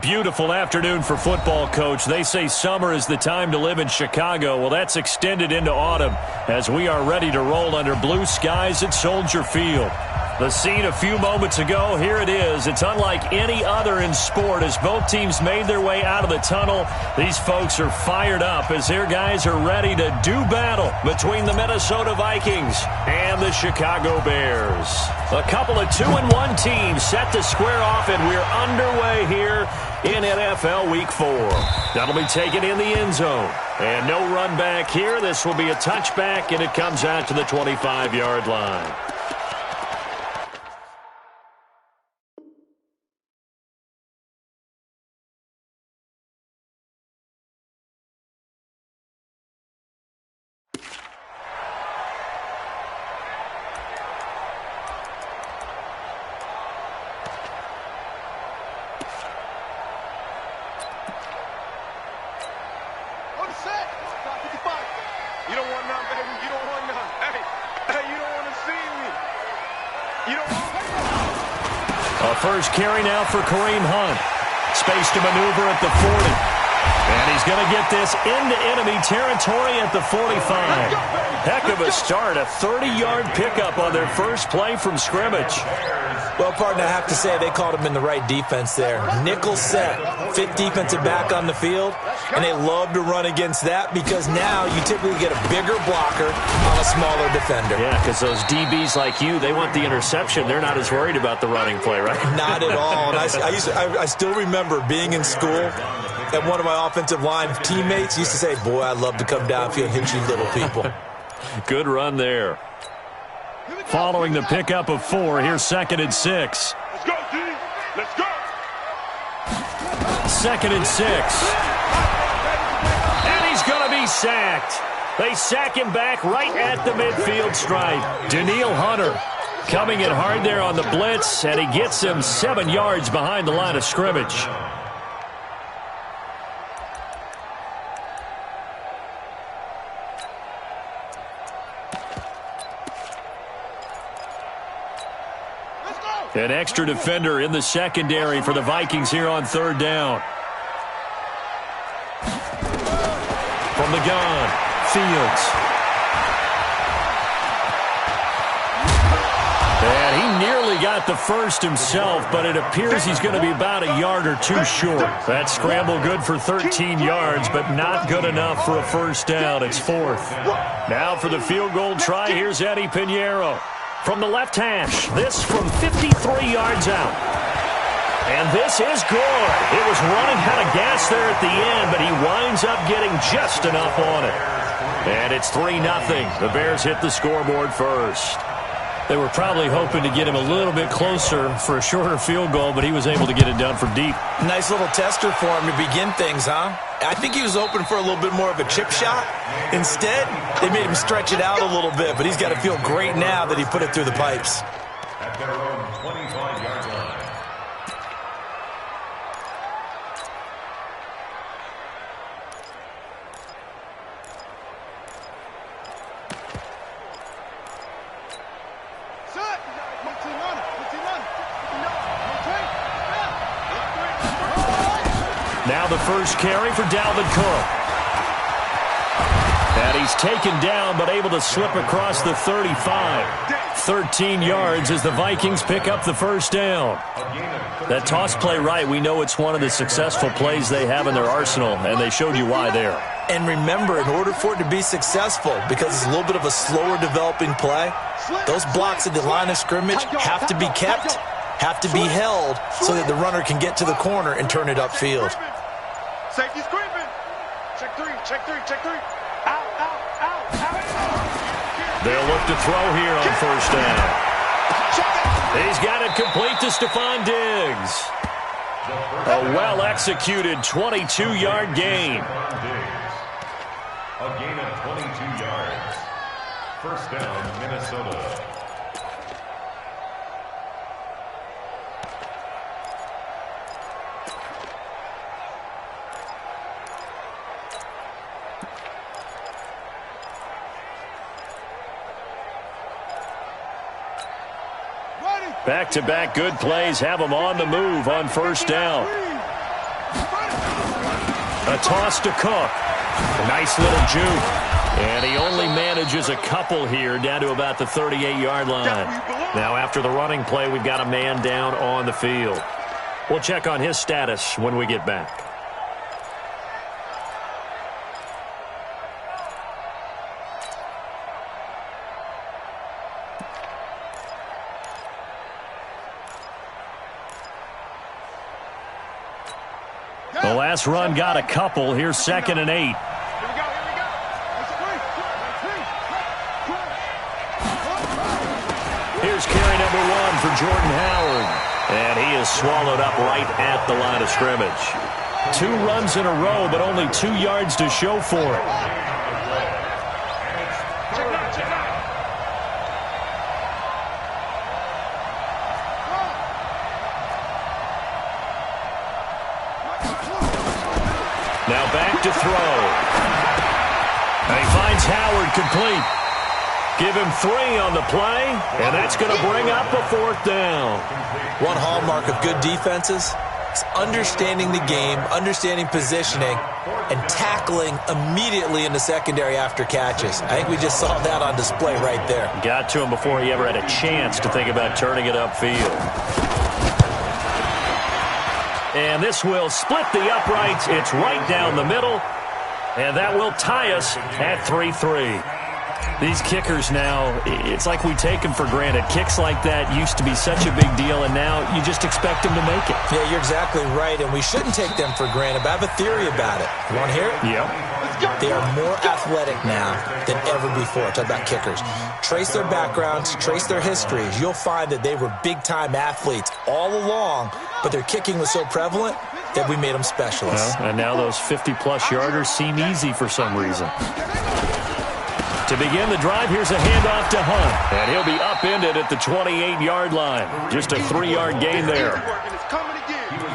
Beautiful afternoon for football, Coach. They say summer is the time to live in Chicago. Well, that's extended into autumn as we are ready to roll under blue skies at Soldier Field. The scene a few moments ago, here it is. It's unlike any other in sport as both teams made their way out of the tunnel. These folks are fired up as their guys are ready to do battle between the Minnesota Vikings and the Chicago Bears. A couple of 2-1 teams set to square off, and we're underway here in NFL Week 4. That'll be taken in the end zone. And no run back here. This will be a touchback, and it comes out to the 25-yard line. First carry now for Kareem Hunt. Space to maneuver at the 40. And he's going to get this into enemy territory at the 45. Heck of a start. A 30-yard pickup on their first play from scrimmage. Well, partner, I have to say they called him in the right defense there. Nickel set, fifth defensive back on the field, and they love to run against that because now you typically get a bigger blocker on a smaller defender. Yeah, because those DBs like you, they want the interception. They're not as worried about the running play, right? Not at all. And I still remember being in school, and one of my offensive line teammates used to say, boy, I'd love to come downfield and hit you little people. Good run there. Following the pickup of 4, here's 2nd and 6. Let's go, D. Let's go. 2nd and 6. And he's going to be sacked. They sack him back right at the midfield stripe. Danielle Hunter coming in hard there on the blitz, and he gets him 7 yards behind the line of scrimmage. An extra defender in the secondary for the Vikings here on 3rd down. From the gun, Fields. And he nearly got the first himself, but it appears he's going to be about a yard or 2 short. That scramble good for 13 yards, but not good enough for a first down. It's 4th. Now for the field goal try, here's Eddie Pinheiro. From the left hash, this from 53 yards out. And this is good. It was running out of gas there at the end, but he winds up getting just enough on it. And it's 3-0. The Bears hit the scoreboard first. They were probably hoping to get him a little bit closer for a shorter field goal, but he was able to get it down from deep. Nice little tester for him to begin things, huh? I think he was open for a little bit more of a chip shot. Instead, they made him stretch it out a little bit, but he's got to feel great now that he put it through the pipes. At their own 25-yard line. Now the first carry for Dalvin Cook. And he's taken down but able to slip across the 35. 13 yards as the Vikings pick up the first down. That toss play right, we know it's one of the successful plays they have in their arsenal, and they showed you why there. And remember, in order for it to be successful, because it's a little bit of a slower developing play, those blocks at the line of scrimmage have to be kept, have to be held so that the runner can get to the corner and turn it upfield. Safety's creeping. Check 3, check 3, check 3. Out, out, out, out. They'll look to throw here on first down. He's got it complete to Stephon Diggs. A well-executed 22-yard gain. A gain of 22 yards. First down, Minnesota. Back-to-back good plays have them on the move on first down. toss to Cook. A nice little juke. And he only manages a couple here down to about the 38-yard line. Now after the running play, we've got a man down on the field. We'll check on his status when we get back. The last run got a couple. Here's 2nd and 8. Here's carry number 1 for Jordan Howard. And he is swallowed up right at the line of scrimmage. 2 runs in a row, but only 2 yards to show for it. Now back to throw. And he finds Howard complete. Give him 3 on the play, and that's going to bring up a 4th down. One hallmark of good defenses is understanding the game, understanding positioning, and tackling immediately in the secondary after catches. I think we just saw that on display right there. Got to him before he ever had a chance to think about turning it upfield. And this will split the uprights. It's right down the middle. And that will tie us at 3-3. These kickers now, it's like we take them for granted. Kicks like that used to be such a big deal, and now you just expect them to make it. Yeah, you're exactly right, and we shouldn't take them for granted, but I have a theory about it. You want to hear it? Yep. They are more athletic now than ever before. Talk about kickers. Trace their backgrounds, trace their histories. You'll find that they were big-time athletes all along, but their kicking was so prevalent that we made them specialists. Well, and now those 50-plus yarders seem easy for some reason. To begin the drive, here's a handoff to Hunt. And he'll be upended at the 28-yard line. Just a 3-yard gain there.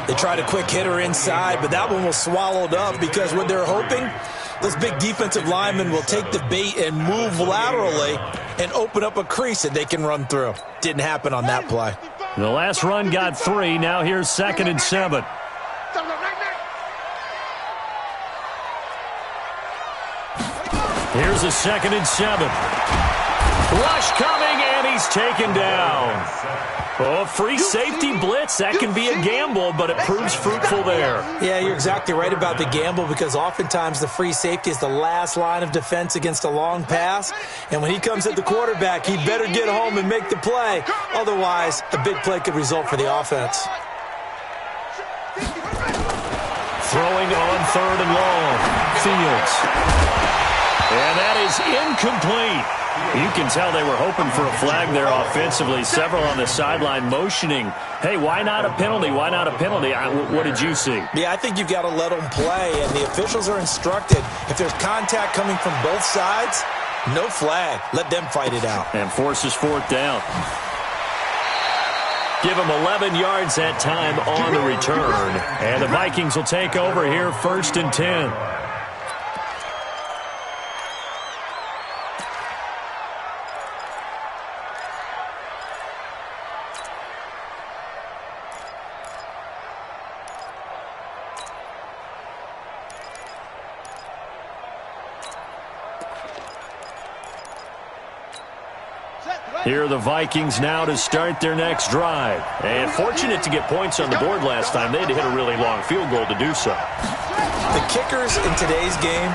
They tried a quick hitter inside, but that one was swallowed up because what they're hoping, those big defensive linemen will take the bait and move laterally and open up a crease that they can run through. Didn't happen on that play. The last run got 3. Now here's 2nd and 7. Here's a 2nd and 7. Rush coming, and he's taken down. Oh, free safety blitz. That can be a gamble, but it proves fruitful there. Yeah, you're exactly right about the gamble because oftentimes the free safety is the last line of defense against a long pass. And when he comes at the quarterback, he better get home and make the play. Otherwise, a big play could result for the offense. Throwing on 3rd and long. Fields. And that is incomplete. You can tell they were hoping for a flag there offensively. Several on the sideline motioning, hey, why not a penalty? Why not a penalty? What did you see? Yeah, I think you've got to let them play, and the officials are instructed. If there's contact coming from both sides, no flag. Let them fight it out. And forces 4th down. Give them 11 yards that time on the return. And the Vikings will take over here 1st and 10. Here are the Vikings now to start their next drive. And fortunate to get points on the board last time. They had to hit a really long field goal to do so. The kickers in today's game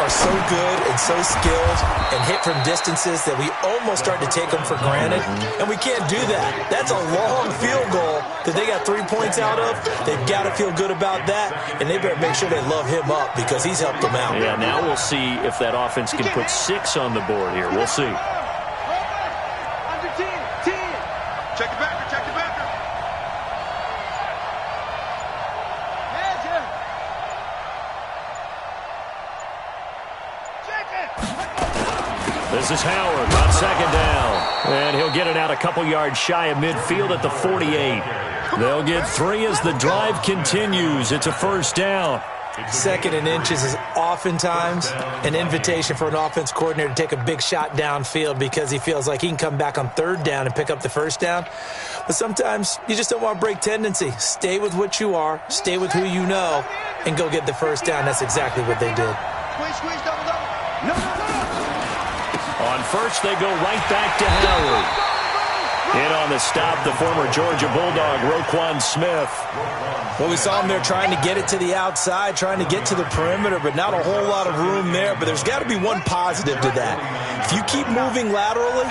are so good and so skilled and hit from distances that we almost start to take them for granted. And we can't do that. That's a long field goal that they got 3 points out of. They've got to feel good about that. And they better make sure they love him up because he's helped them out. Yeah, now we'll see if that offense can put 6 on the board here. We'll see. Check the backer, check the backer. This is Howard on 2nd down. And he'll get it out a couple yards shy of midfield at the 48. They'll get 3 as the drive continues. It's a 1st down. 2nd and inches is oftentimes an invitation for an offense coordinator to take a big shot downfield because he feels like he can come back on 3rd down and pick up the 1st down. But sometimes you just don't want to break tendency. Stay with what you are. Stay with who you know. and go get the first down. That's exactly what they did. Squeeze, double. No. On first, they go right back to Howard. In on the stop, the former Georgia Bulldog, Roquan Smith. Well, we saw him there trying to get it to the outside, trying to get to the perimeter, but not a whole lot of room there. But there's got to be one positive to that. If you keep moving laterally,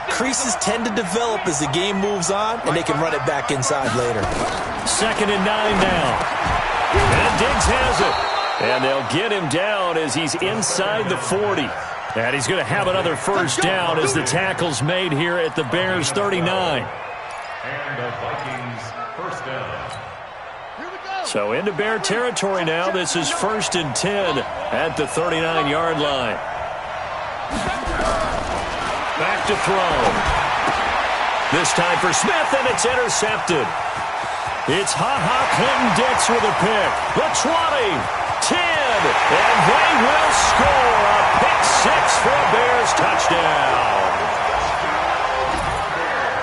creases tend to develop as the game moves on, and they can run it back inside later. 2nd and 9 now. And Diggs has it. And they'll get him down as he's inside the 40. And he's going to have another first down as the tackle's made here at the Bears 39. And the Vikings first down. So into Bear territory now. This is 1st and 10 at the 39-yard line. Back to throw. This time for Smith, and it's intercepted. It's Clinton-Dix with a pick. The 20, 10, and they will score a pick-6 for a Bears touchdown.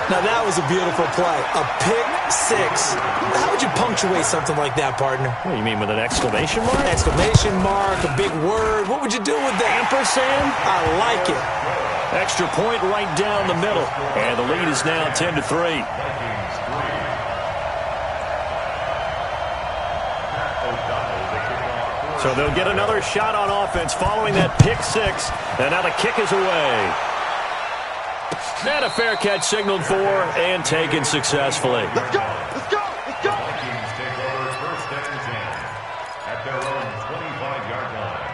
Now, that was a beautiful play. A pick-6. How would you punctuate something like that, partner? What do you mean, with an exclamation mark? Exclamation mark, a big word. What would you do with that? Ampersand? I like it. Extra point right down the middle. And the lead is now 10-3. So they'll get another shot on offense following that pick-6. And now the kick is away. And a fair catch signaled for and taken successfully. Let's go. Vikings take over 1st and 10 at their own 25-yard line.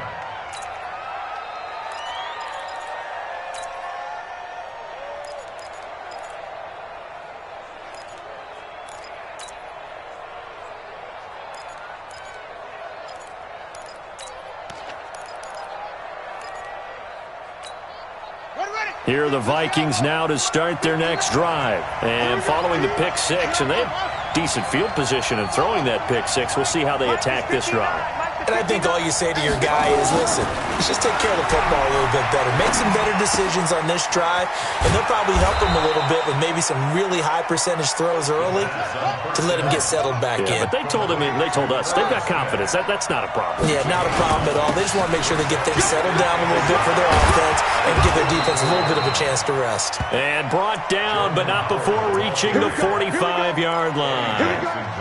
Here are the Vikings now to start their next drive. And following the pick-6, and they have decent field position in throwing that pick-6. We'll see how they attack this drive. And I think all you say to your guy is, listen, let's just take care of the football a little bit better. Make some better decisions on this drive, and they'll probably help him a little bit with maybe some really high-percentage throws early to let him get settled back in. But they told us, they've got confidence. That's not a problem. Yeah, not a problem at all. They just want to make sure they get things settled down a little bit for their offense and give their defense a little bit of a chance to rest. And brought down, but not before reaching the 45-yard line.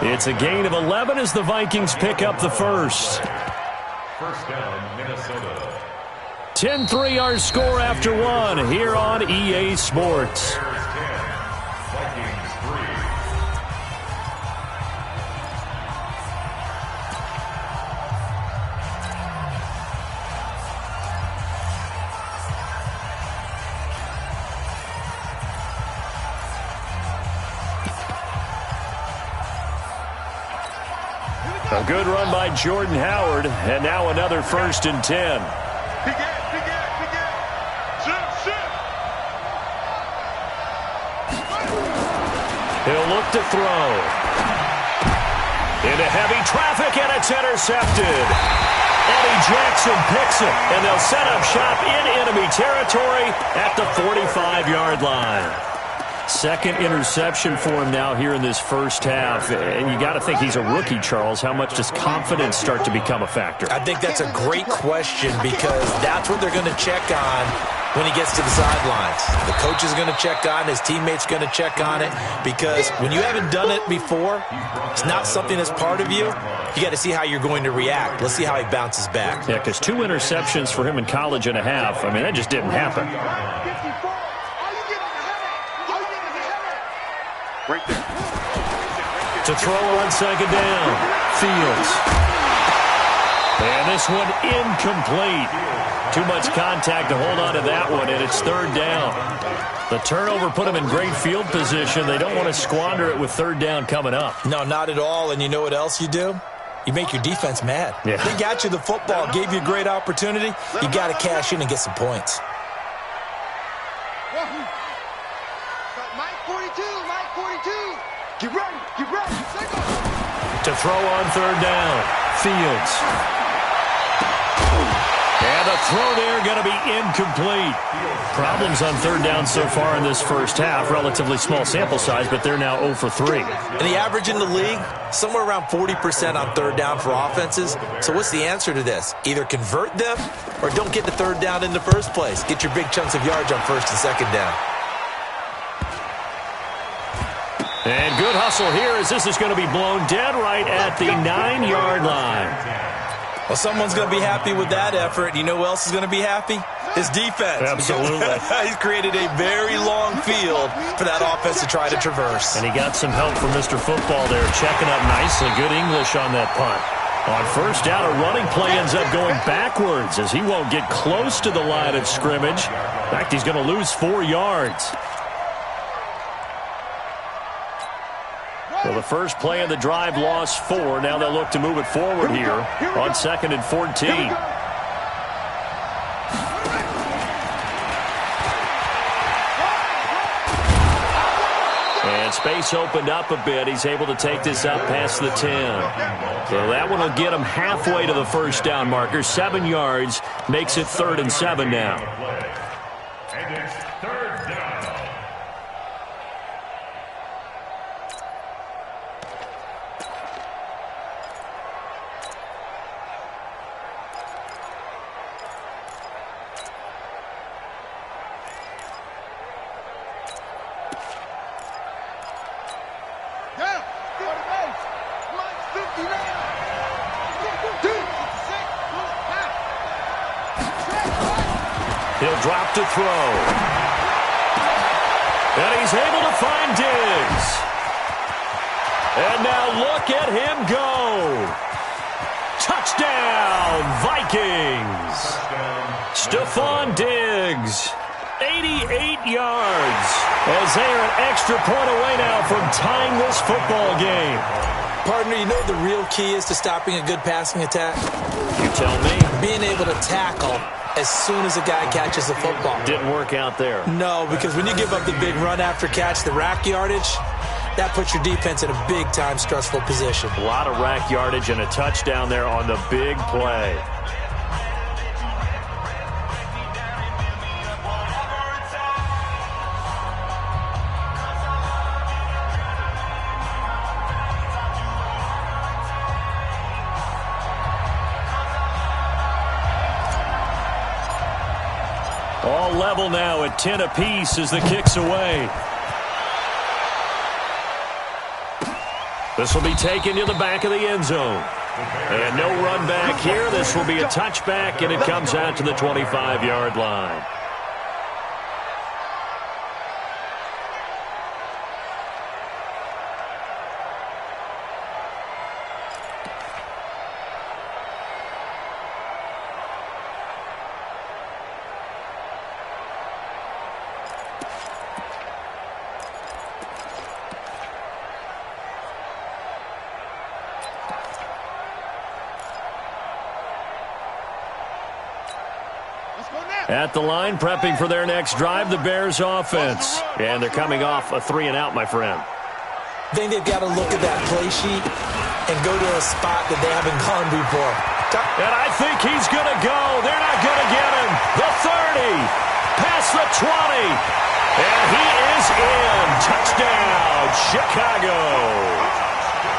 It's a gain of 11 as the Vikings pick up the first. First down, Minnesota. 10-3 our score after one here on EA Sports. Bears 10, Vikings 3. A good run by Jordan Howard, and now another 1st and 10. Big air. Shift. He'll look to throw. Into heavy traffic, and it's intercepted. Eddie Jackson picks it, and they'll set up shop in enemy territory at the 45-yard line. 2nd interception for him now here in this first half. And you got to think he's a rookie, Charles. How much does confidence start to become a factor? I think that's a great question because that's what they're going to check on when he gets to the sidelines. The coach is going to check on, his teammates going to check on it, because when you haven't done it before, it's not something that's part of you. You got to see how you're going to react. Let's see how he bounces back. Yeah, because 2 interceptions for him in college and a half. I mean, that just didn't happen. Right there. To throw on 2nd down. Fields. And this one incomplete. Too much contact to hold on to that one, and it's 3rd down. The turnover put them in great field position. They don't want to squander it with 3rd down coming up. No, not at all. And you know what else you do? You make your defense mad. Yeah. They got you the football, gave you a great opportunity. You got to cash in and get some points. Mike 42. Get ready. To throw on 3rd down. Fields. And And the throw there going to be incomplete. Problems on third down so far in this first half. Relatively small sample size, but they're now 0 for 3. And the average in the league, somewhere around 40% on third down for offenses. So what's the answer to this? Either convert them or don't get the third down in the first place. Get your big chunks of yards on first and second down. And good hustle here as this is going to be blown dead right at the 9-yard line. Well, someone's going to be happy with that effort. You know who else is going to be happy? His defense. Absolutely. He's created a very long field for that offense to try to traverse. And he got some help from Mr. Football there, checking up nicely. Good English on that punt. On first down, a running play ends up going backwards as he won't get close to the line of scrimmage. In fact, he's going to lose 4 yards. Well, the first play of the drive lost 4. Now they'll look to move it forward here on 2nd and 14. And space opened up a bit. He's able to take this up past the 10. So that one will get him halfway to the first down marker. 7 yards makes it 3rd and 7 now. And it's 3rd down. He'll drop to throw. And he's able to find Diggs. And now look at him go. Touchdown, Vikings. Stephon Diggs, 88 yards. As they are an extra point away now from tying this football game. Partner, you know what the real key is to stopping a good passing attack? You tell me. Being able to tackle as soon as a guy catches the football. Didn't work out there. No, because when you give up the big run after catch, the rack yardage, that puts your defense in a big-time stressful position. A lot of rack yardage and a touchdown there on the big play. All level now at 10 apiece as the kick's away. This will be taken to the back of the end zone. And no run back here. This will be a touchback, and it comes out to the 25-yard line. At the line, prepping for their next drive, the Bears offense. And they're coming off a 3-and-out, my friend. I think they've got to look at that play sheet and go to a spot that they haven't gone before. And I think he's going to go. They're not going to get him. The 30, past the 20. And he is in. Touchdown, Chicago.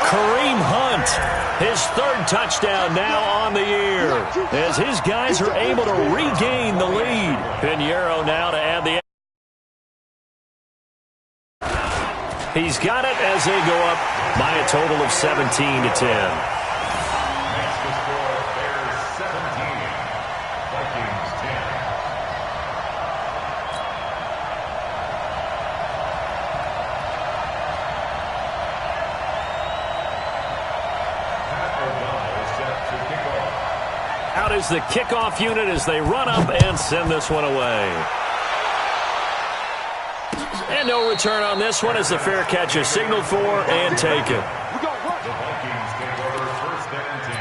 Kareem Hunt, his 3rd touchdown now on the year, as his guys are able to regain the lead. Pinheiro now to add the... He's got it as they go up by a total of 17-10. Out is the kickoff unit as they run up and send this one away. And no return on this one as the fair catch is signaled for and taken. The Vikings take over 1st and 10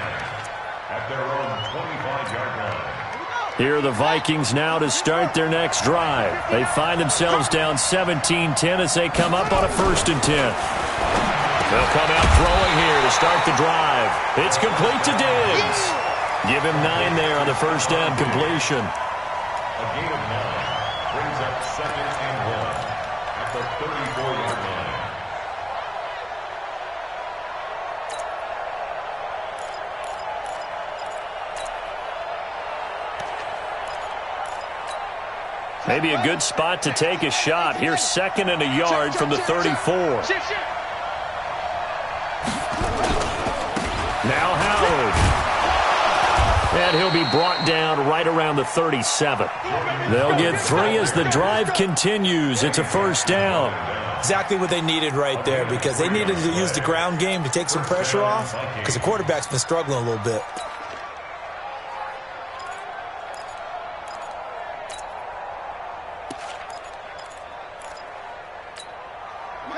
at their own 25-yard line. Here are the Vikings now to start their next drive. They find themselves down 17-10 as they come up on a 1st and 10. They'll come out throwing here to start the drive. It's complete to Diggs. Give him 9 there on the first down completion. A gain of 9 brings up 2nd and 1 at the 34-yard line. Maybe a good spot to take a shot. Here's 2nd and a yard from the 34. Now Howard. And he'll be brought down right around the 37. They'll get 3 as the drive continues. It's a first down. Exactly what they needed right there, because they needed to use the ground game to take some pressure off, because the quarterback's been struggling a little bit.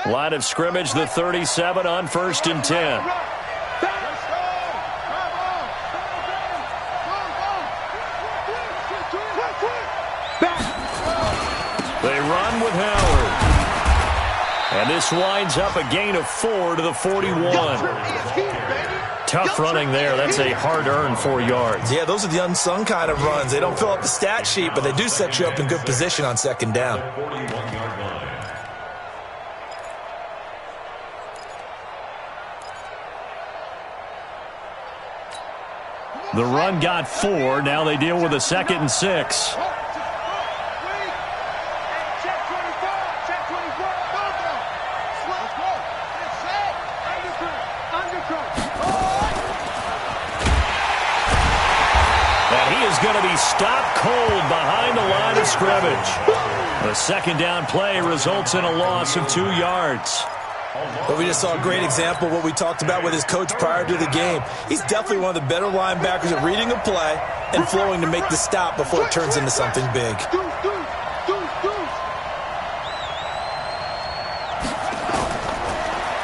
Line of scrimmage, the 37 on 1st and 10. They run with Howard. And this winds up a gain of 4 to the 41. Tough running there. That's a hard-earned 4 yards. Yeah, those are the unsung kind of runs. They don't fill up the stat sheet, but they do set you up in good position on 2nd down. 41-yard line. The run got 4. Now they deal with a 2nd and 6. And he is going to be stopped cold behind the line of scrimmage. The 2nd down play results in a loss of 2 yards. But we just saw a great example of what we talked about with his coach prior to the game. He's definitely one of the better linebackers at reading a play and flowing to make the stop before it turns into something big.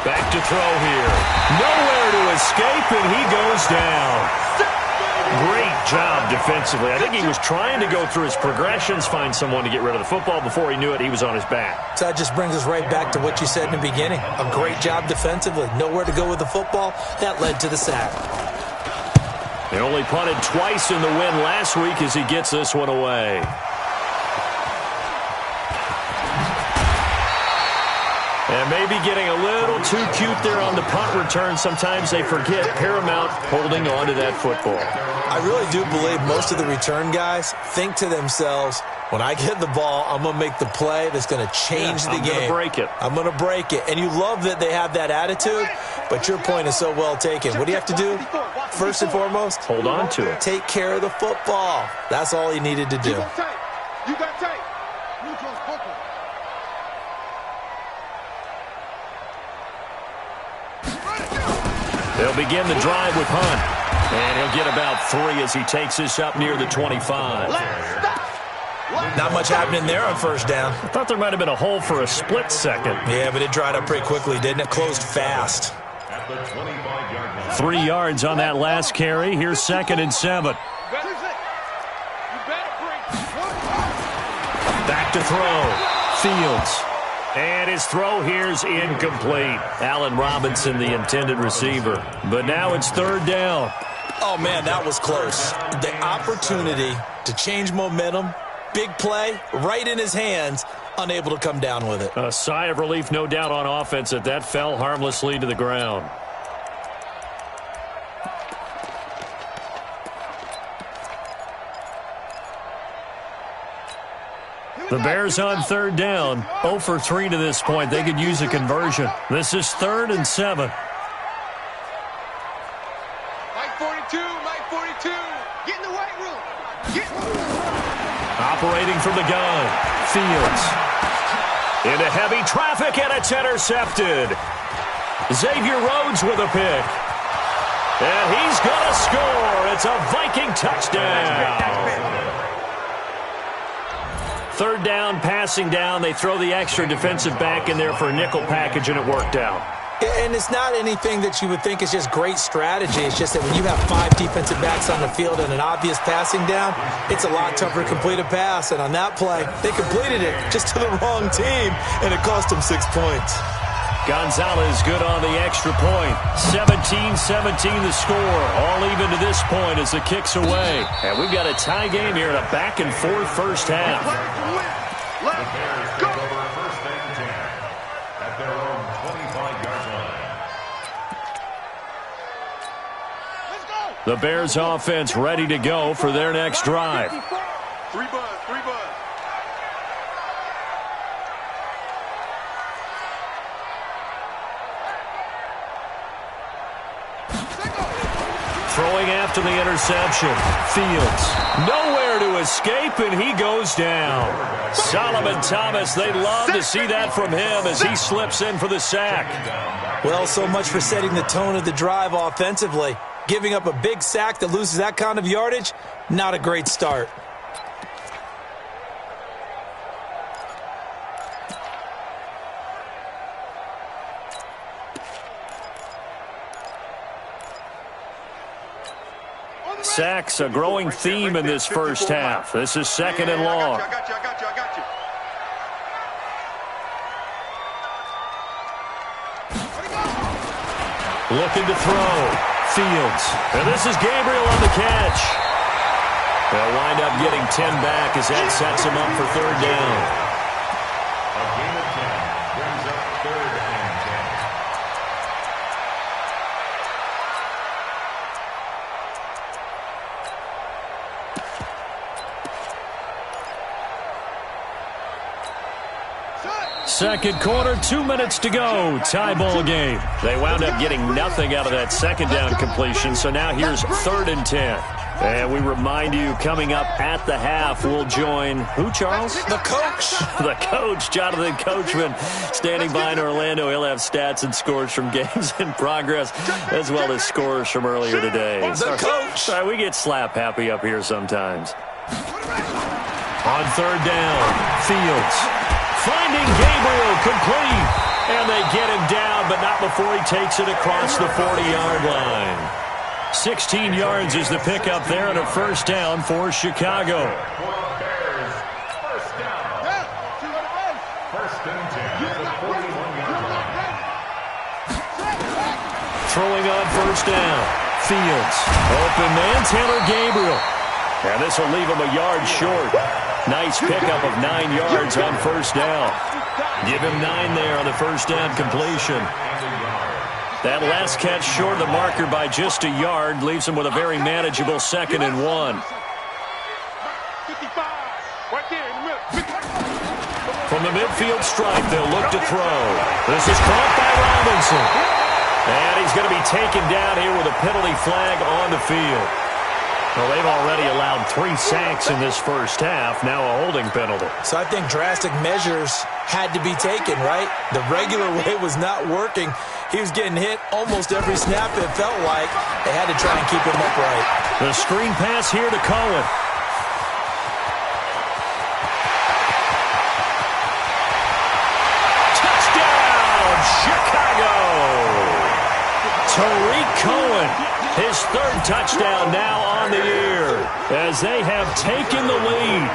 Back to throw here. Nowhere to escape, and he goes down. Great job defensively. I think he was trying to go through his progressions, find someone to get rid of the football. Before he knew it, he was on his back. So that just brings us right back to what you said in the beginning. A great job defensively. Nowhere to go with the football. That led to the sack. They only punted twice in the win last week as he gets this one away. And maybe getting a little too cute there on the punt return. Sometimes they forget Paramount holding on to that football. I really do believe most of the return guys think to themselves, when I get the ball, I'm going to make the play that's going to change the game. I'm going to break it. I'm going to break it. And you love that they have that attitude, but your point is so well taken. What do you have to do? First and foremost, hold on to it. Take care of the football. That's all he needed to do. You got tape. Neutral's football. They'll begin the drive with Hunt. And he'll get about 3 as he takes this up near the 25. Not much happening there on first down. I thought there might have been a hole for a split second. Yeah, but it dried up pretty quickly, didn't it? Closed fast. At the 25-yard line. 3 yards on that last carry. Here's 2nd and 7. Back to throw. Fields. And his throw here's incomplete. Allen Robinson, the intended receiver. But now it's 3rd down. Oh, man, that was close. The opportunity to change momentum, big play, right in his hands, unable to come down with it. A sigh of relief, no doubt, on offense that fell harmlessly to the ground. The Bears on 3rd down, 0 for 3 to this point. They could use a conversion. This is 3rd and 7. Mike 42, Mike 42. Get in the weight room. Operating from the gun, Fields. Into heavy traffic, and it's intercepted. Xavier Rhodes with a pick. And he's going to score. It's a Viking touchdown. 3rd down, passing down. They throw the extra defensive back in there for a nickel package, and it worked out. And it's not anything that you would think is just great strategy. It's just that when you have 5 defensive backs on the field and an obvious passing down, it's a lot tougher to complete a pass. And on that play, they completed it just to the wrong team, and it cost them 6 points. Gonzalez good on the extra point. 17-17 the score. All even to this point as the kick's away. And we've got a tie game here in a back-and-forth first half. The Bears take over first and 10 at their own 25-yard line. The Bears offense ready to go for their next drive. Three buzz. Throwing after the interception. Fields nowhere to escape, and he goes down. Solomon Thomas, they'd love to see that from him as he slips in for the sack. Well, so much for setting the tone of the drive offensively. Giving up a big sack that loses that kind of yardage, not a great start. Sacks, a growing theme in this first half. This is second and long. I got you. Looking to throw. Fields. And this is Gabriel on the catch. They'll wind up getting 10 back as that sets him up for third down. A gain of 10 brings up third and 10. Second quarter, 2 minutes to go. Tie ball game. They wound up getting nothing out of that second down completion, so now here's third and 10. And we remind you, coming up at the half, we'll join who, Charles? The coach. The coach, Jonathan Coachman, standing by in Orlando. He'll have stats and scores from games in progress, as well as scores from earlier today. The coach. Sorry, we get slap happy up here sometimes. On third down, Fields. Finding Gabriel complete. And they get him down, but not before he takes it across the 40-yard line. 16 yards is the pickup there and a first down for Chicago. Bears, first down. First and 10 at the 41-yard line. Throwing on first down. Fields. Open man, Taylor Gabriel. And this will leave him a yard short. Nice pickup of 9 yards on first down. Give him 9 there on the first down completion. That last catch short of the marker by just a yard leaves him with a very manageable second and 1. 55. Right there in the middle. From the midfield stripe, they'll look to throw. This is caught by Robinson. And he's going to be taken down here with a penalty flag on the field. Well, they've already allowed 3 sacks in this first half, now a holding penalty. So I think drastic measures had to be taken, right? The regular way was not working. He was getting hit almost every snap, it felt like. They had to try and keep him upright. The screen pass here to Cohen. Touchdown, Chicago! Tariq Cohen, his third touchdown now on the year, as they have taken the lead.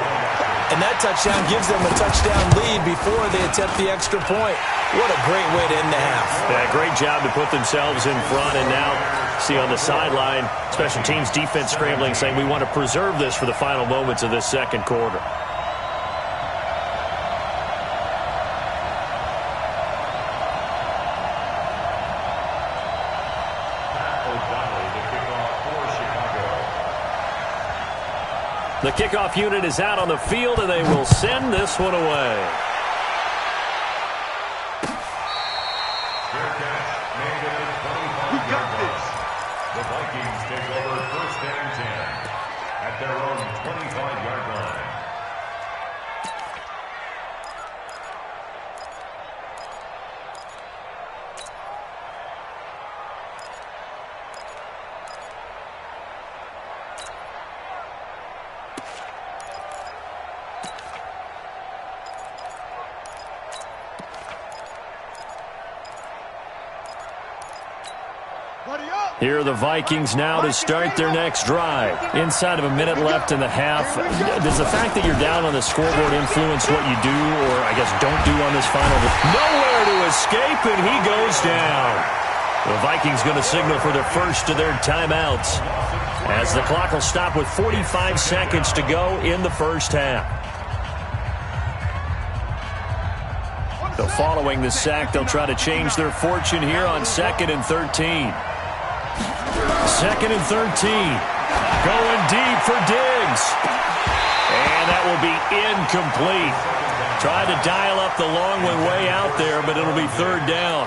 And that touchdown gives them a touchdown lead before they attempt the extra point. What a great way to end the half. Yeah, great job to put themselves in front, and now see on the sideline, special teams defense scrambling, saying we want to preserve this for the final moments of this second quarter. The kickoff unit is out on the field, and they will send this one away. Fair catch made at the 25-yard line. The Vikings take over first and 10 at their own 25-yard line. Here are the Vikings now to start their next drive. Inside of a minute left in the half. Does the fact that you're down on the scoreboard influence what you do, or I guess don't do on this final? Nowhere to escape, and he goes down. The Vikings going to signal for their first of their timeouts, as the clock will stop with 45 seconds to go in the first half. So following the sack, they'll try to change their fortune here on 2nd and 13. 2nd and 13. Going deep for Diggs. And that will be incomplete. Tried to dial up the long one way out there, but it'll be 3rd down.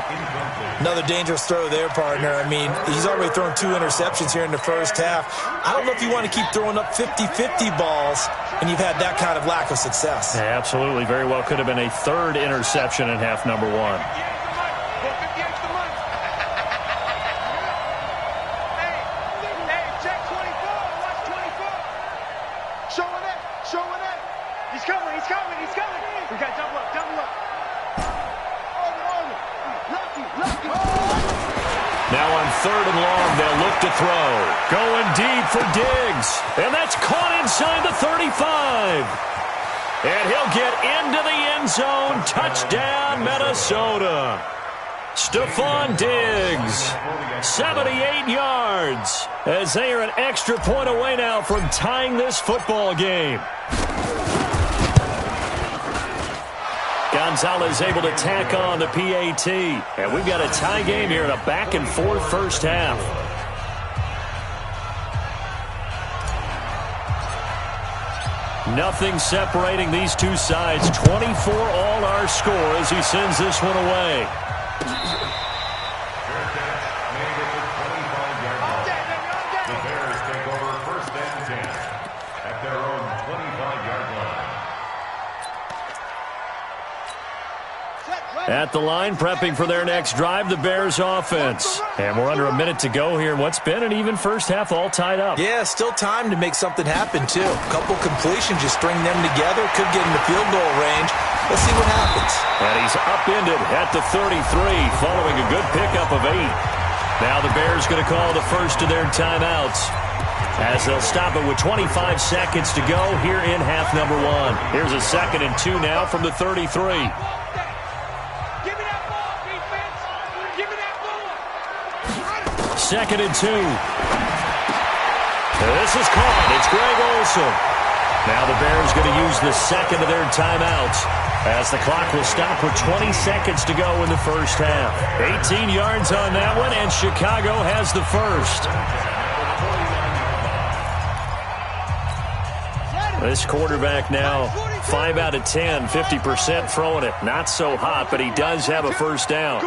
Another dangerous throw there, partner. I mean, he's already thrown 2 interceptions here in the first half. I don't know if you want to keep throwing up 50-50 balls and you've had that kind of lack of success. Yeah, absolutely. Very well could have been a 3rd interception in half number 1. Now on 3rd and long, they'll look to throw. Going deep for Diggs. And that's caught inside the 35. And he'll get into the end zone. Touchdown, Minnesota. Stephon Diggs, 78 yards, as they are an extra point away now from tying this football game. Gonzalez able to tack on the PAT. And we've got a tie game here in a back-and-forth first half. Nothing separating these two sides. 24 all our score as he sends this one away. The Bears take over 1st and 10 at their own 25-yard line. At the line, prepping for their next drive, the Bears offense. And we're under a minute to go here in what's been an even first half, all tied up. Yeah, still time to make something happen, too. A couple completions, just string them together. Could get in the field goal range. Let's see what happens. And he's upended at the 33, following a good pickup of 8. Now the Bears going to call the first of their timeouts, as they'll stop it with 25 seconds to go here in half number 1. Here's a 2nd and 2 now from the 33. 2nd and 2. This is caught. It's Greg Olsen. Now the Bears going to use the 2nd of their timeouts, as the clock will stop with 20 seconds to go in the first half. 18 yards on that one, and Chicago has the first. This quarterback now 5 out of 10, 50% throwing it. Not so hot, but he does have a first down.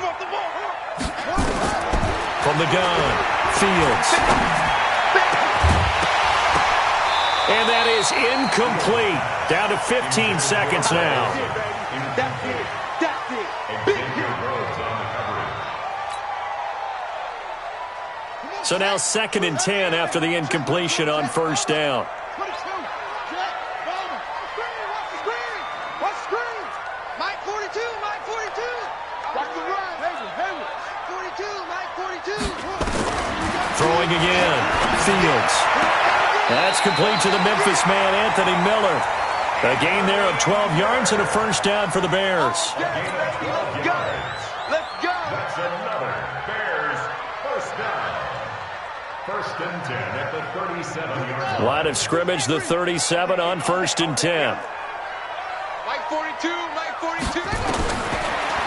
From the gun, Fields. And that is incomplete. Down to 15 seconds now. So now 2nd and 10 after the incompletion on first down. Throwing again, Fields. That's complete to the Memphis man, Anthony Miller. A gain there of 12 yards and a first down for the Bears. Let's go. That's another Bears first down. 1st and 10 at the 37-yard line. Line of scrimmage, the 37 on 1st and 10. Mike 42, Mike 42.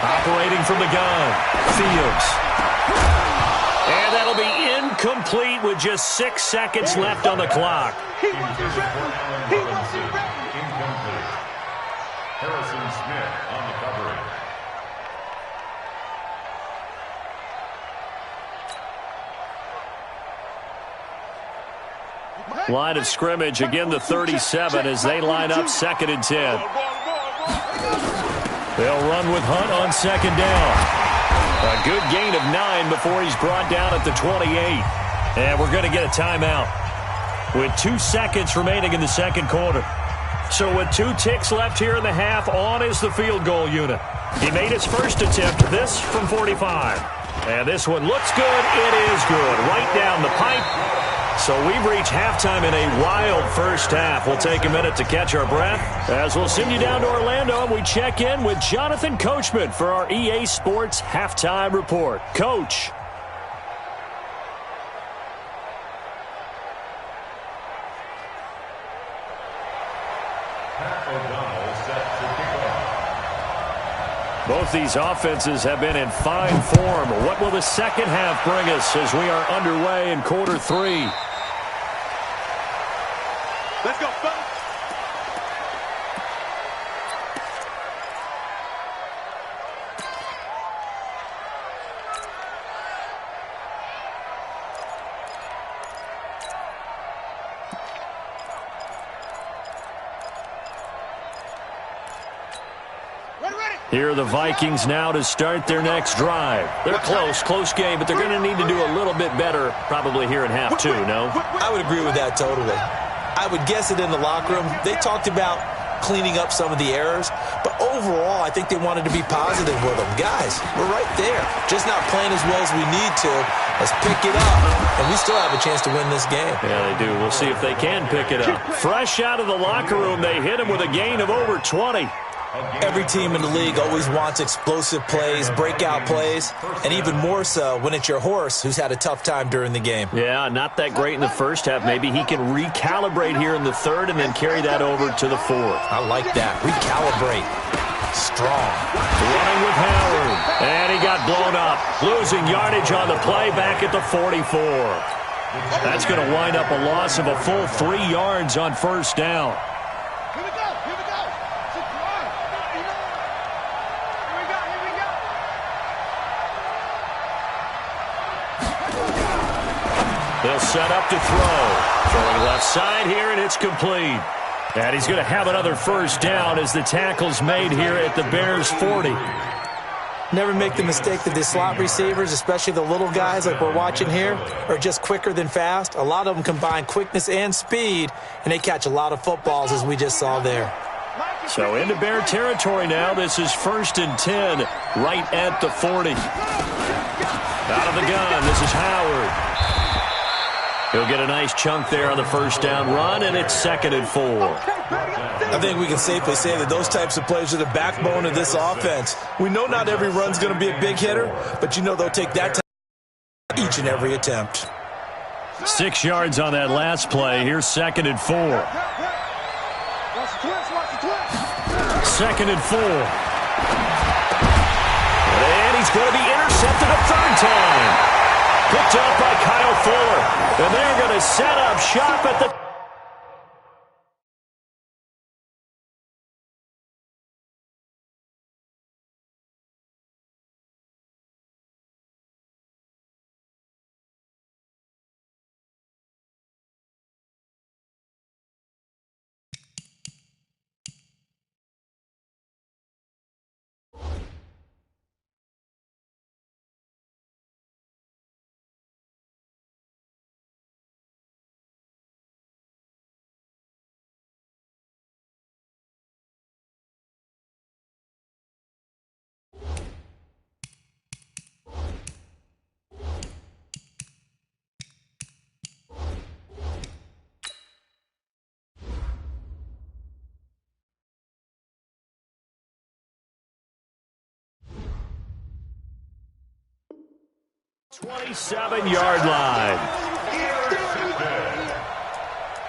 Operating from the gun, Fields. And that'll be incomplete with just 6 seconds left on the clock. He wasn't ready. He wasn't ready. Incomplete. Harrison Smith on the coverage. Line of scrimmage, again the 37 as they line up 2nd and 10. They'll run with Hunt on 2nd down. A good gain of 9 before he's brought down at the 28. And we're going to get a timeout with 2 seconds remaining in the 2nd quarter. So with 2 ticks left here in the half, on is the field goal unit. He made his first attempt, this from 45. And this one looks good. It is good. Right down the pipe. So we've reached halftime in a wild first half. We'll take a minute to catch our breath as we'll send you down to Orlando and we check in with Jonathan Coachman for our EA Sports Halftime Report. Coach. Both these offenses have been in fine form. What will the second half bring us as we are underway in quarter three? Let's go, fellas. Here are the Vikings now to start their next drive. They're close game, but they're going to need to do a little bit better probably here in half two, no? I would agree with that totally. I would guess it in the locker room. They talked about cleaning up some of the errors, but overall, I think they wanted to be positive with them. Guys, we're right there. Just not playing as well as we need to. Let's pick it up, and we still have a chance to win this game. Yeah, they do. We'll see if they can pick it up. Fresh out of the locker room, they hit him with a gain of over 20. Every team in the league always wants explosive plays, breakout plays, and even more so when it's your horse who's had a tough time during the game. Yeah, not that great in the first half. Maybe he can recalibrate here in the third and then carry that over to the fourth. I like that. Recalibrate. Strong. Running with Howard. And he got blown up. Losing yardage on the play back at the 44. That's going to wind up a loss of a full 3 yards on first down. They'll set up to throw. Throwing left side here, and it's complete. And he's going to have another first down as the tackle's made here at the Bears' 40. Never make the mistake that the slot receivers, especially the little guys like we're watching here, are just quicker than fast. A lot of them combine quickness and speed, and they catch a lot of footballs, as we just saw there. So into Bear territory now. This is 1st and 10 right at the 40. Out of the gun, this is Howard. He'll get a nice chunk there on the first down run, and it's 2nd and 4. I think we can safely say that those types of plays are the backbone of this offense. We know not every run's going to be a big hitter, but you know they'll take that time each and every attempt. 6 yards on that last play. Here's 2nd and 4. 2nd and 4. And he's going to be intercepted a third time. Picked up by Kyle Fuller. And they're going to set up shop at the... ...27-yard line.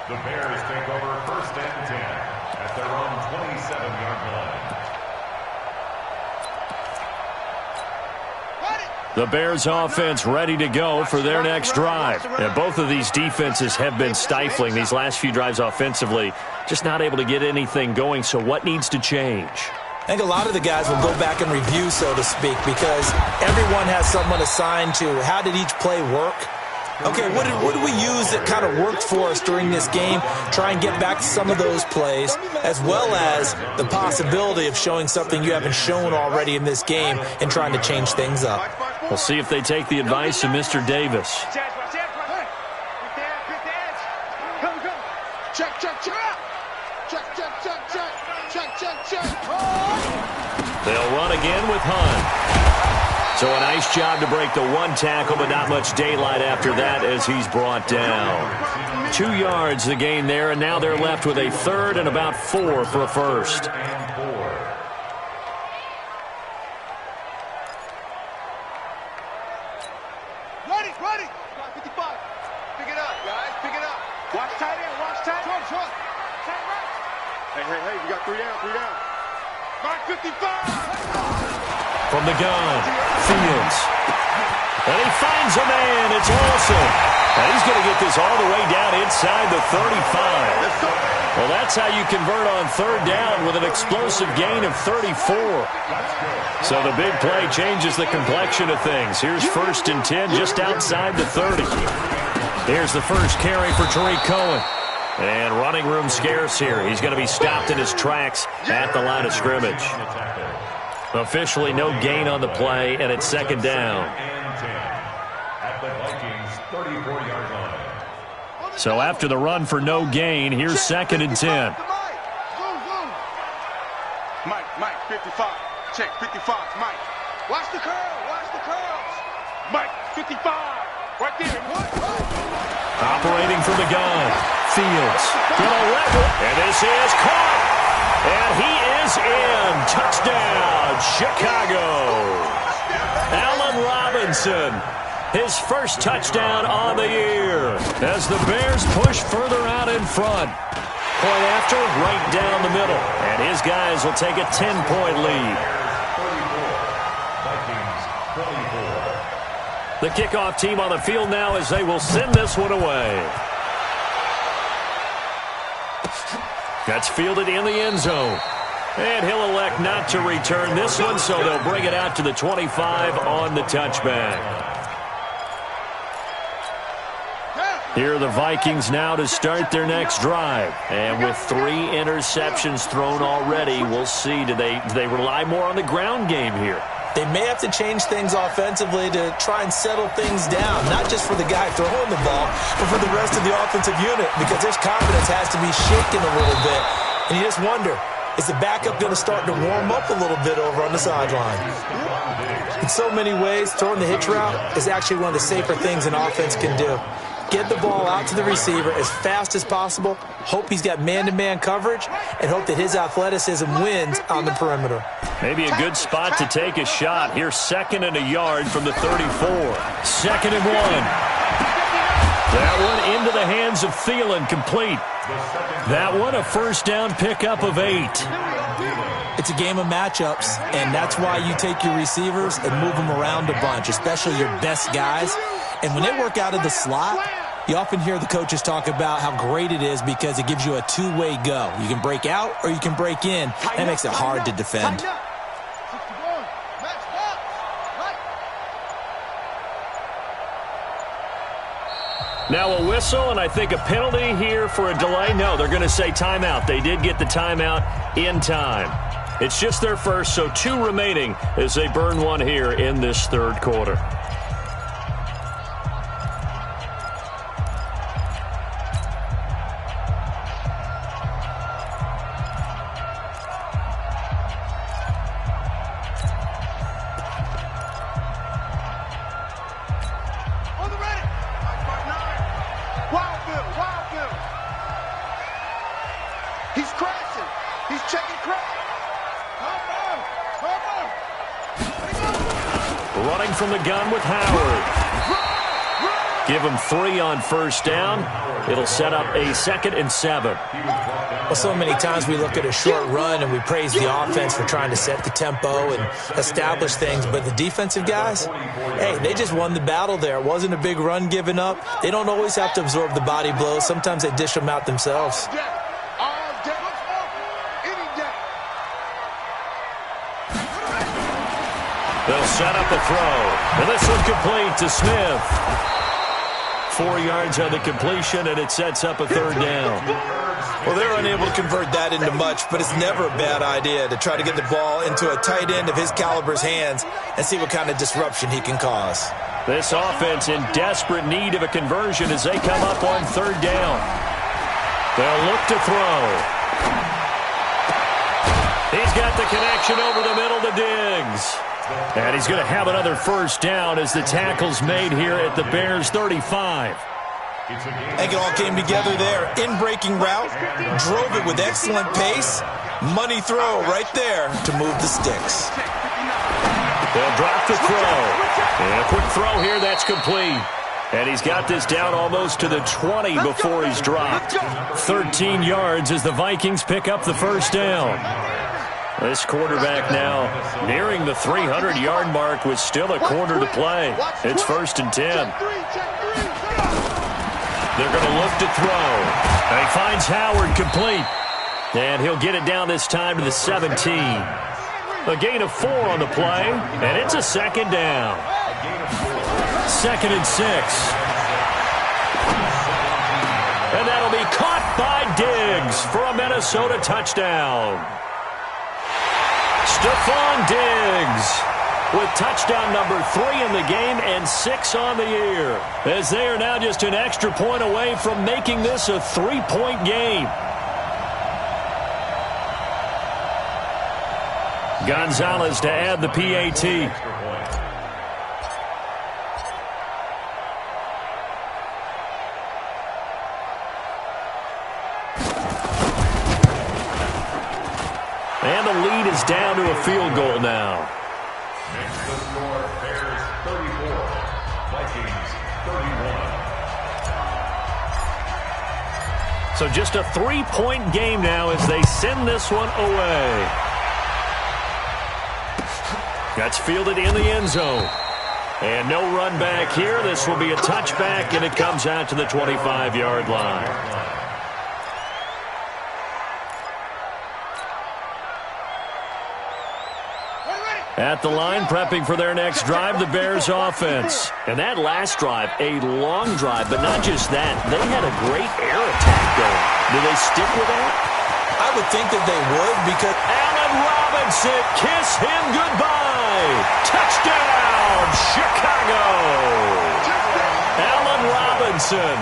The Bears take over 1st and 10 at their own 27-yard line. The Bears offense ready to go for their next drive. And both of these defenses have been stifling these last few drives offensively. Just not able to get anything going. So what needs to change? I think a lot of the guys will go back and review, so to speak, because everyone has someone assigned to how did each play work. Okay, what did we use that kind of worked for us during this game? Try and get back to some of those plays, as well as the possibility of showing something you haven't shown already in this game and trying to change things up. We'll see if they take the advice of Mr. Davis. They'll run again with Hunt. So a nice job to break the one tackle, but not much daylight after that as he's brought down. 2 yards the gain there, and now they're left with a third and about 4 for a first. Ready. 55. Pick it up, guys. Pick it up. Watch tight end. Watch tight end. Short. Tight right. Hey. We got 3 down. Mark 55. From the gun, Fields. And he finds a man. It's Olsen. And he's going to get this all the way down inside the 35. Well, that's how you convert on third down with an explosive gain of 34. So the big play changes the complexion of things. Here's 1st and 10 just outside the 30. Here's the first carry for Tariq Cohen. And running room scarce here. He's going to be stopped in his tracks at the line of scrimmage. Officially no gain on the play, and it's 2nd down. At the Vikings 34-yard line. So after the run for no gain, here's 2nd and 10. Mike, 55. Check, 55. Mike. Watch the curls. Mike, 55. Right there. Operating from the gun. Fields. And this is caught. And he is in. Touchdown, Chicago. Allen Robinson. His first touchdown on the year as the Bears push further out in front. Point after, right down the middle. And his guys will take a 10-point lead. The kickoff team on the field now as they will send this one away. That's fielded in the end zone. And he'll elect not to return this one, so they'll bring it out to the 25 on the touchback. Here are the Vikings now to start their next drive. And with 3 interceptions thrown already, we'll see. Do they rely more on the ground game here? They may have to change things offensively to try and settle things down, not just for the guy throwing the ball, but for the rest of the offensive unit, because their confidence has to be shaken a little bit. And you just wonder, is the backup going to start to warm up a little bit over on the sideline? In so many ways, throwing the hitch route is actually one of the safer things an offense can do. Get the ball out to the receiver as fast as possible, hope he's got man-to-man coverage, and hope that his athleticism wins on the perimeter. Maybe a good spot to take a shot. Here's 2nd and a yard from the 34. 2nd and 1. That one into the hands of Thielen, complete. That one a first down pickup of 8. It's a game of matchups, and that's why you take your receivers and move them around a bunch, especially your best guys. And when they work out of the slot, you often hear the coaches talk about how great it is because it gives you a two-way go. You can break out or you can break in. That makes it hard to defend. Now a whistle, and I think a penalty here for a delay. No, they're going to say timeout. They did get the timeout in time. It's just their first, so 2 remaining as they burn one here in this 3rd quarter. He's crashing. He's checking crash. Running from the gun with Howard. Give him 3 on first down. It'll set up a 2nd and 7. Well, so many times we look at a short run and we praise the offense for trying to set the tempo and establish things, but the defensive guys, hey, they just won the battle there. It wasn't a big run given up. They don't always have to absorb the body blows. Sometimes they dish them out themselves. They'll set up a throw. And this one complete to Smith. 4 yards on the completion, and it sets up a 3rd down. Well, they're unable to convert that into much, but it's never a bad idea to try to get the ball into a tight end of his caliber's hands and see what kind of disruption he can cause. This offense in desperate need of a conversion as they come up on 3rd down. They'll look to throw. He's got the connection over the middle to Diggs. And he's going to have another first down as the tackle's made here at the Bears' 35. I think it all came together there. In-breaking route, drove it with excellent pace. Money throw right there to move the sticks. They'll drop the throw. And a quick throw here, that's complete. And he's got this down almost to the 20 before he's dropped. 13 yards as the Vikings pick up the first down. This quarterback now nearing the 300-yard mark with still a quarter to play. It's 1st and 10. They're going to look to throw. And he finds Howard complete. And he'll get it down this time to the 17. A gain of 4 on the play, and it's a second down. 2nd and 6. And that'll be caught by Diggs for a Minnesota touchdown. Stephon Diggs with touchdown number 3 in the game and 6 on the year, as they are now just an extra point away from making this a 3-point game. Gonzalez to add the PAT. And the lead is down to a field goal now. Makes the score Bears 34, Vikings 31. So just a 3-point game now as they send this one away. That's fielded in the end zone. And no run back here. This will be a touchback, and it comes out to the 25-yard line. At the line, prepping for their next drive, the Bears offense. And that last drive, a long drive, but not just that. They had a great air attack going. Do they stick with that? I would think that they would, because Allen Robinson, kiss him goodbye. Touchdown, Chicago. Allen Robinson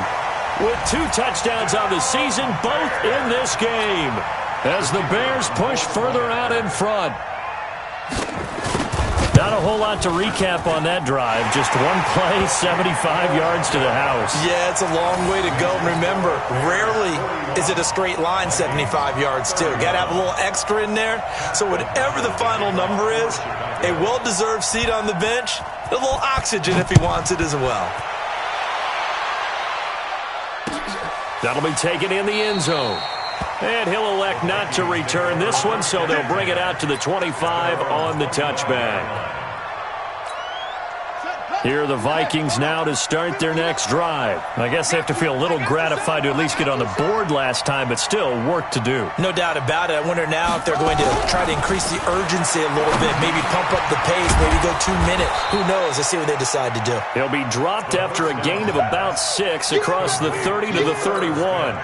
with 2 touchdowns on the season, both in this game, as the Bears push further out in front. Not a whole lot to recap on that drive. Just one play, 75 yards to the house. Yeah, it's a long way to go. And remember, rarely is it a straight line 75 yards, too. Got to have a little extra in there. So whatever the final number is, a well-deserved seat on the bench, a little oxygen if he wants it as well. That'll be taken in the end zone. And he'll elect not to return this one, so they'll bring it out to the 25 on the touchback. Here are the Vikings now to start their next drive. I guess they have to feel a little gratified to at least get on the board last time, but still work to do. No doubt about it. I wonder now if they're going to try to increase the urgency a little bit, maybe pump up the pace, maybe go 2 minute. Who knows? Let's see what they decide to do. He'll be dropped after a gain of about 6 across the 30 to the 31.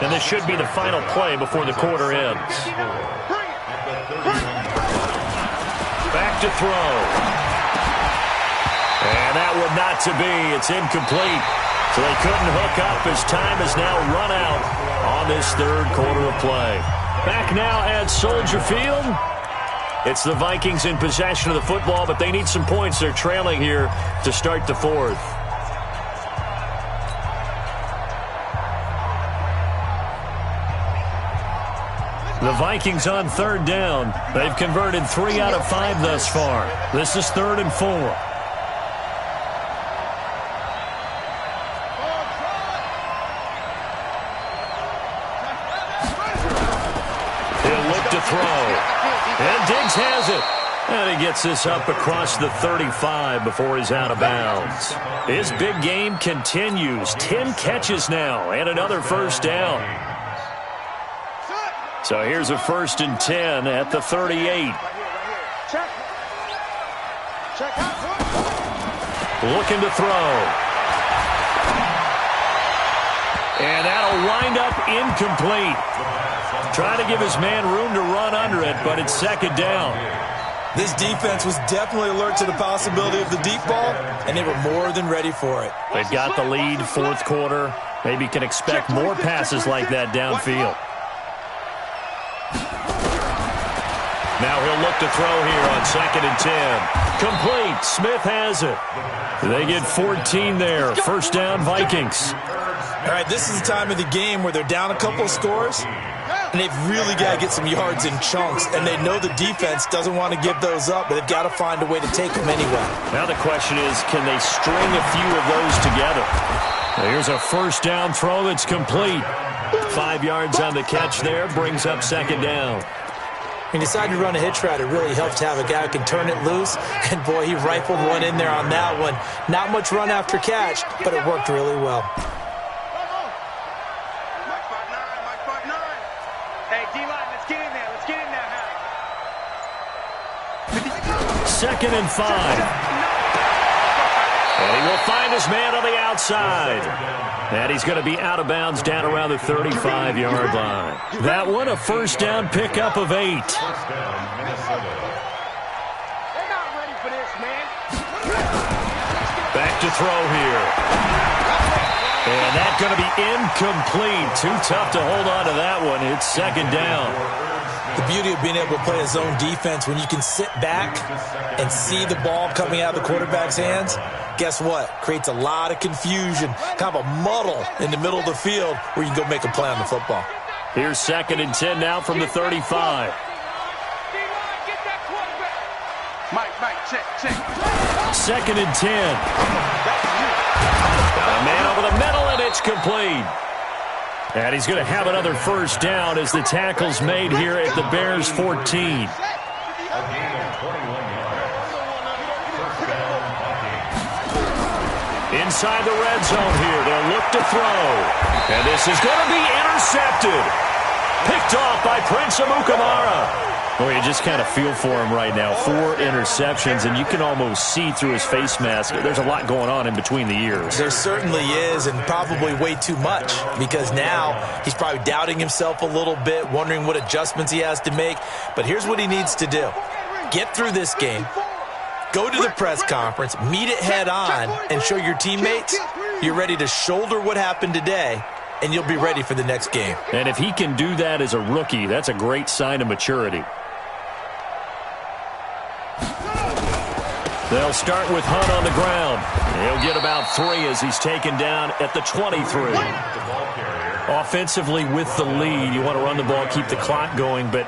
And this should be the final play before the quarter ends. Back to throw. And that would not to be. It's incomplete. So they couldn't hook up as time has now run out on this third quarter of play. Back now at Soldier Field. It's the Vikings in possession of the football, but they need some points. They're trailing here to start the fourth. The Vikings on 3rd down. They've converted 3 out of 5 thus far. This is 3rd and 4. He'll look to throw. And Diggs has it. And he gets this up across the 35 before he's out of bounds. His big game continues. 10 catches now and another first down. So here's a 1st and 10 at the 38. Looking to throw. And that'll wind up incomplete. Trying to give his man room to run under it, but it's 2nd down. This defense was definitely alert to the possibility of the deep ball, and they were more than ready for it. They've got the lead, 4th quarter. Maybe can expect more passes like that downfield. Now he'll look to throw here on 2nd and 10. Complete. Smith has it. They get 14 there. First down, Vikings. All right, this is the time of the game where they're down a couple of scores, and they've really got to get some yards in chunks, and they know the defense doesn't want to give those up, but they've got to find a way to take them anyway. Now the question is, can they string a few of those together? Here's a first down throw that's complete. 5 yards on the catch there, brings up 2nd down. When you decide to run a hitch route, it really helps to have a guy who can turn it loose, and boy, he rifled one in there on that one. Not much run after catch, but it worked really well. Hey, D-line, let's get in there. Let's get in there, huh? 2nd and 5. And he will find his man on the outside. And he's going to be out of bounds down around the 35-yard line. That one, a first down pickup of 8. They're not ready for this, man. Back to throw here. And that's going to be incomplete. Too tough to hold on to that one. It's 2nd down. The beauty of being able to play a zone defense, when you can sit back and see the ball coming out of the quarterback's hands, guess what? Creates a lot of confusion, kind of a muddle in the middle of the field where you can go make a play on the football. Here's 2nd and 10 now from the 35. Mike, check. 2nd and 10. Got a man over the middle, and it's complete. And he's going to have another first down as the tackle's made here at the Bears' 14. A gain of 21 yards. First down, Vikings. Inside the red zone here, they'll look to throw. And this is going to be intercepted. Picked off by Prince Amukamara. Well, you just kind of feel for him right now. 4 interceptions, and you can almost see through his face mask. There's a lot going on in between the ears. There certainly is, and probably way too much, because now he's probably doubting himself a little bit, wondering what adjustments he has to make. But here's what he needs to do. Get through this game, go to the press conference, meet it head on, and show your teammates you're ready to shoulder what happened today, and you'll be ready for the next game. And if he can do that as a rookie, that's a great sign of maturity. They'll start with Hunt on the ground. He'll get about 3 as he's taken down at the 23. Offensively with the lead, you want to run the ball, keep the clock going, but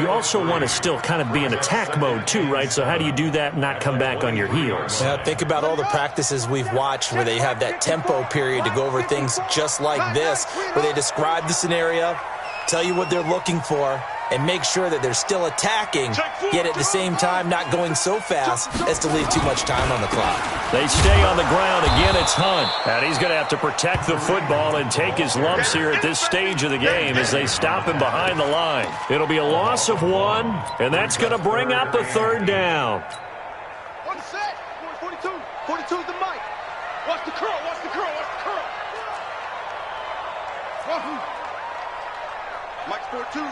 you also want to still kind of be in attack mode too, right? So how do you do that and not come back on your heels? Yeah, think about all the practices we've watched where they have that tempo period to go over things just like this, where they describe the scenario, tell you what they're looking for, and make sure that they're still attacking, yet at the same time not going so fast as to leave too much time on the clock. They stay on the ground. Again, it's Hunt. And he's going to have to protect the football and take his lumps here at this stage of the game as they stop him behind the line. It'll be a loss of 1, and that's going to bring up a 3rd down. One set. 42. 42's the mic. Watch the curl.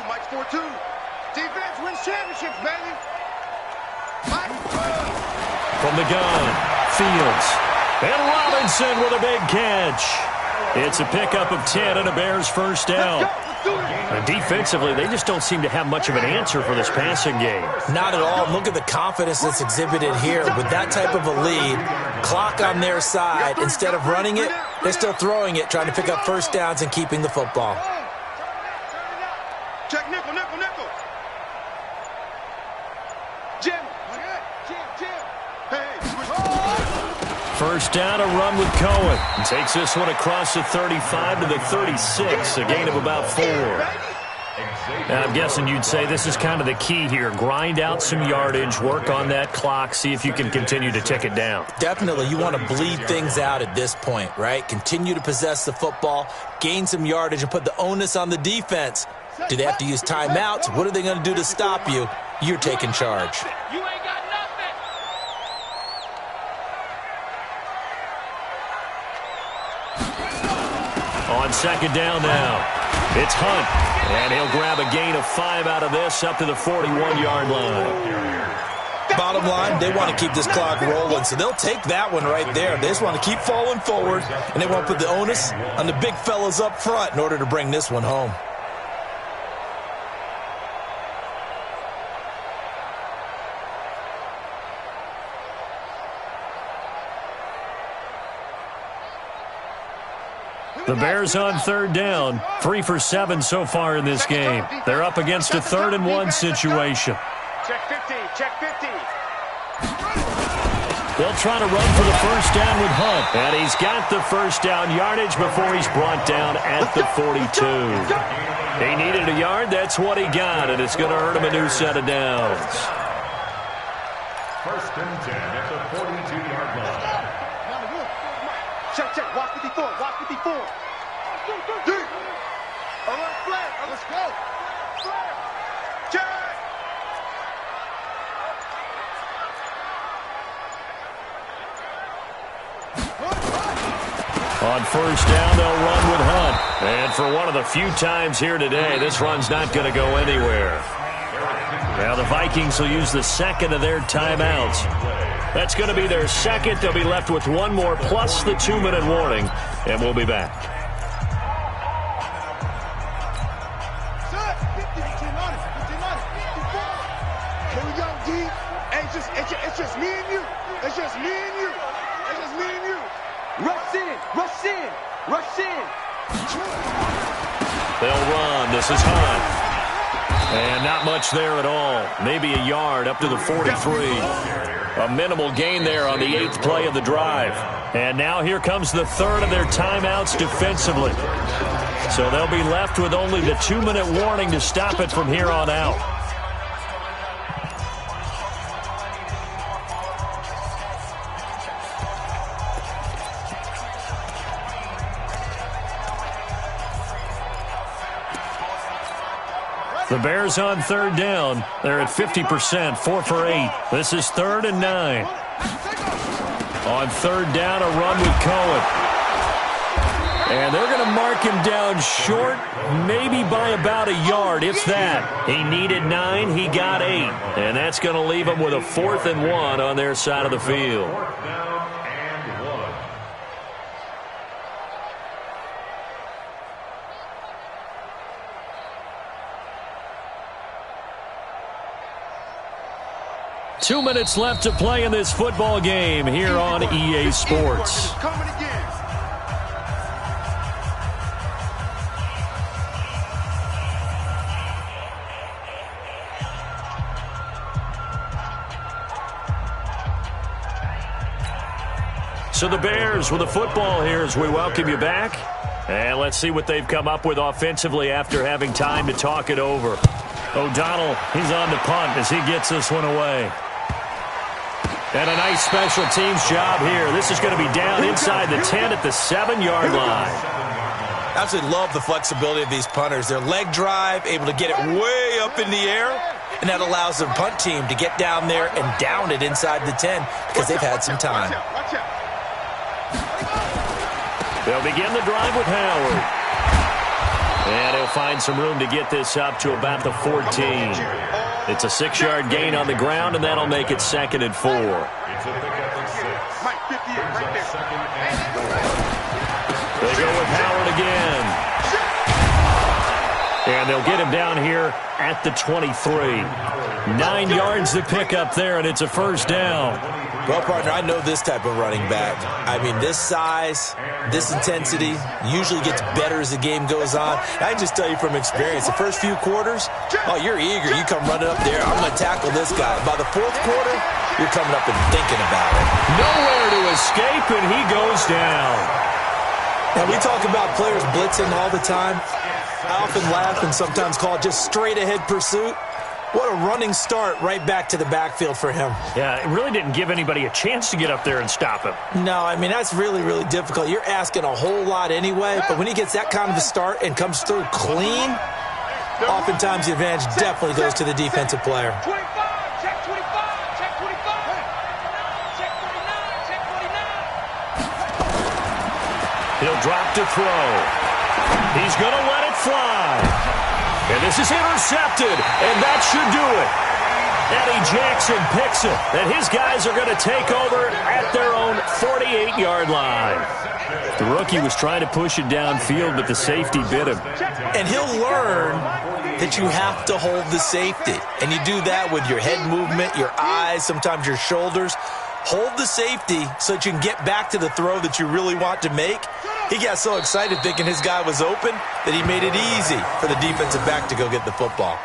Mike's 4-2. Defense wins championships, baby. Mike. From the gun, Fields. And Robinson with a big catch. It's a pickup of 10 and a Bears first down. And defensively, they just don't seem to have much of an answer for this passing game. Not at all. Look at the confidence that's exhibited here. With that type of a lead, clock on their side, instead of running it, they're still throwing it, trying to pick up first downs and keeping the football. Check nickel. Jim. Hey. First down, a run with Cohen. Takes this one across the 35 to the 36, a gain of about 4. Now, I'm guessing you'd say this is kind of the key here. Grind out some yardage, work on that clock, see if you can continue to tick it down. Definitely, you want to bleed things out at this point, right? Continue to possess the football, gain some yardage, and put the onus on the defense. Do they have to use timeouts? What are they going to do to stop you? You're taking charge. You ain't got nothing. On 2nd down now, it's Hunt, and he'll grab a gain of 5 out of this up to the 41-yard line. Bottom line, they want to keep this clock rolling, so they'll take that one right there. They just want to keep falling forward, and they want to put the onus on the big fellas up front in order to bring this one home. The Bears on third down, 3 for 7 so far in this game. They're up against a 3rd-and-1 situation. Check 50, check 50. They'll try to run for the first down with Hunt. And he's got the first down yardage before he's brought down at the 42. He needed a yard. That's what he got, and it's going to earn him a new set of downs. 1st and 10 at the 42-yard line. Check, check. Watch 54, watch 54. Deep. All right, flag. Let's go. Flag. Check. On first down, they'll run with Hunt. And for one of the few times here today, this run's not going to go anywhere. Now the Vikings will use the second of their timeouts. That's going to be their second. They'll be left with one more plus the 2-minute warning, and we'll be back. Here we go, D. It's just me and you. It's just me and you. It's just me and you. Rush in, rush in, rush in. They'll run. This is Hunt. And not much there at all. Maybe a yard up to the 43. A minimal gain there on the 8th play of the drive. And now here comes the 3rd of their timeouts defensively. So they'll be left with only the 2-minute warning to stop it from here on out. The Bears on third down. They're at 50%, 4 for 8. This is 3rd and 9. On third down, a run with Cohen. And they're going to mark him down short, maybe by about a yard, if that. He needed 9, he got 8. And that's going to leave him with a 4th and 1 on their side of the field. 4th down and 1. Two minutes left to play in this football game here on EA Sports. Coming again. So the Bears with the football here as we welcome you back. And let's see what they've come up with offensively after having time to talk it over. O'Donnell, he's on the punt as he gets this one away. And a nice special teams job here. This is going to be down inside the 10 at the 7-yard line. Absolutely love the flexibility of these punters. Their leg drive, able to get it way up in the air, and that allows the punt team to get down there and down it inside the 10 because they've had some time. They'll begin the drive with Howard. And he'll find some room to get this up to about the 14. It's a 6-yard gain on the ground, and that'll make it 2nd and 4. It's a pickup of 6. They go with Howard again. And they'll get him down here at the 23. 9 yards to pick up there, and it's a first down. Well, partner, I know this type of running back. I mean, this size, this intensity usually gets better as the game goes on. I can just tell you from experience, the first few quarters, oh, you're eager. You come running up there. I'm going to tackle this guy. By the 4th quarter, you're coming up and thinking about it. Nowhere to escape, and he goes down. Now, we talk about players blitzing all the time. I often laugh and sometimes call it just straight-ahead pursuit. What a running start right back to the backfield for him. Yeah, it really didn't give anybody a chance to get up there and stop him. No, I mean, that's really, really difficult. You're asking a whole lot anyway, but when he gets that kind of a start and comes through clean, oftentimes the advantage definitely goes to the defensive player. 25, check 25, check 25. Check 49, check 49. He'll drop to throw. He's going to let it fly. And this is intercepted, and that should do it. Eddie Jackson picks it, and his guys are going to take over at their own 48-yard line. The rookie was trying to push it downfield, but the safety bit him. And he'll learn that you have to hold the safety. And you do that with your head movement, your eyes, sometimes your shoulders. Hold the safety so that you can get back to the throw that you really want to make. He got so excited thinking his guy was open that he made it easy for the defensive back to go get the football.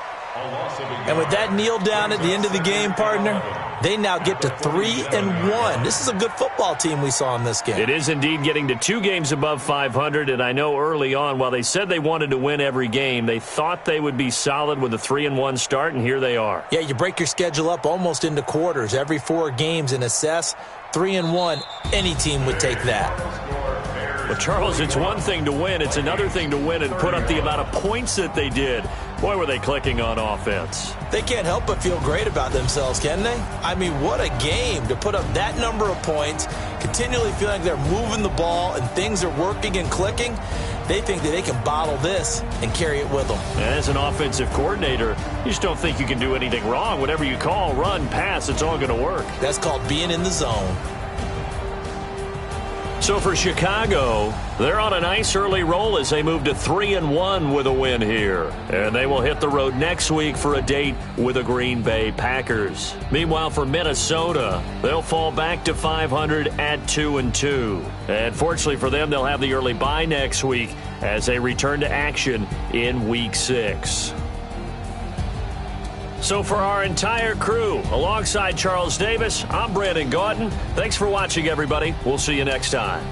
And with that kneel down at the end of the game, partner, they now get to 3-1. This is a good football team we saw in this game. It is indeed getting to 2 games above 500, and I know early on, while they said they wanted to win every game, they thought they would be solid with a 3-1 start, and here they are. Yeah, you break your schedule up almost into quarters, every 4 games, and assess 3-1. Any team would take that. Well, Charles, it's one thing to win. It's another thing to win and put up the amount of points that they did. Boy, were they clicking on offense. They can't help but feel great about themselves, can they? I mean, what a game to put up that number of points, continually feeling like they're moving the ball and things are working and clicking. They think that they can bottle this and carry it with them. As an offensive coordinator, you just don't think you can do anything wrong. Whatever you call, run, pass, it's all going to work. That's called being in the zone. So for Chicago, they're on a nice early roll as they move to 3-1 with a win here. And they will hit the road next week for a date with the Green Bay Packers. Meanwhile, for Minnesota, they'll fall back to 500 at 2-2. And fortunately for them, they'll have the early bye next week as they return to action in Week 6. So for our entire crew, alongside Charles Davis, I'm Brandon Gaudin. Thanks for watching, everybody. We'll see you next time.